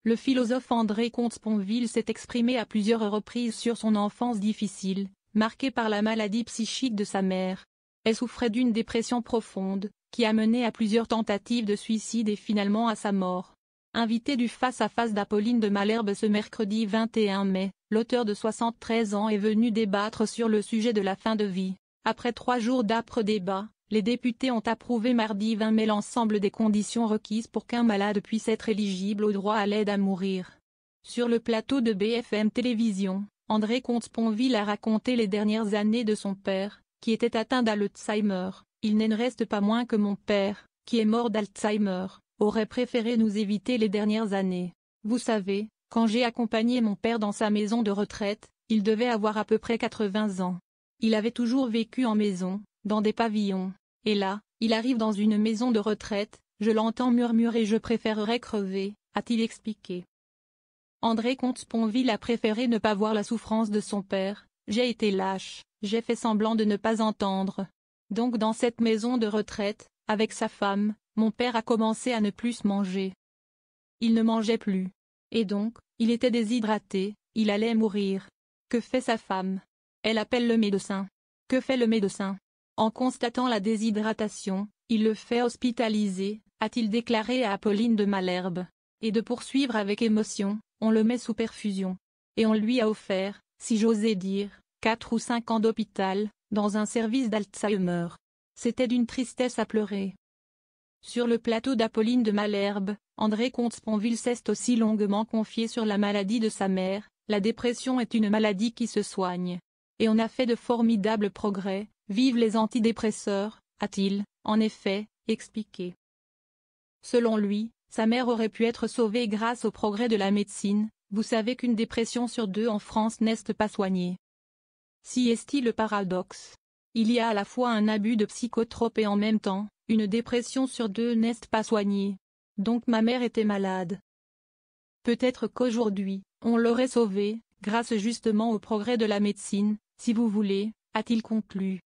Le philosophe André Comte-Sponville s'est exprimé à plusieurs reprises sur son enfance difficile, marquée par la maladie psychique de sa mère. Elle souffrait d'une dépression profonde, qui a mené à plusieurs tentatives de suicide et finalement à sa mort. Invité du face-à-face d'Apolline de Malherbe ce mercredi 21 mai, l'auteur de 73 ans est venu débattre sur le sujet de la fin de vie. Après 3 jours d'âpres débats, les députés ont approuvé mardi 20 mai l'ensemble des conditions requises pour qu'un malade puisse être éligible au droit à l'aide à mourir. Sur le plateau de BFM Télévision, André Comte-Sponville a raconté les dernières années de son père, qui était atteint d'Alzheimer. Il ne reste pas moins que mon père, qui est mort d'Alzheimer, aurait préféré nous éviter les dernières années. Vous savez, quand j'ai accompagné mon père dans sa maison de retraite, il devait avoir à peu près 80 ans. Il avait toujours vécu en maison, dans des pavillons. Et là, il arrive dans une maison de retraite, je l'entends murmurer « je préférerais crever », a-t-il expliqué. André Comte-Sponville a préféré ne pas voir la souffrance de son père. « J'ai été lâche, j'ai fait semblant de ne pas entendre. » Donc dans cette maison de retraite, avec sa femme, mon père a commencé à ne plus manger. Il ne mangeait plus. Et donc, il était déshydraté, il allait mourir. Que fait sa femme? Elle appelle le médecin. Que fait le médecin? En constatant la déshydratation, il le fait hospitaliser, a-t-il déclaré à Apolline de Malherbe. Et de poursuivre avec émotion, on le met sous perfusion. Et on lui a offert, si j'osais dire, 4 ou 5 ans d'hôpital, dans un service d'Alzheimer. C'était d'une tristesse à pleurer. Sur le plateau d'Apolline de Malherbe, André Comte-Sponville s'est aussi longuement confié sur la maladie de sa mère. La dépression est une maladie qui se soigne. Et on a fait de formidables progrès, vive les antidépresseurs, a-t-il, en effet, expliqué. Selon lui, sa mère aurait pu être sauvée grâce au progrès de la médecine. Vous savez qu'une dépression sur 2 en France n'est pas soignée. Si est-il le paradoxe? Il y a à la fois un abus de psychotropes et en même temps, une dépression sur 2 n'est pas soignée. Donc ma mère était malade. Peut-être qu'aujourd'hui, on l'aurait sauvée, grâce justement au progrès de la médecine, si vous voulez, a-t-il conclu.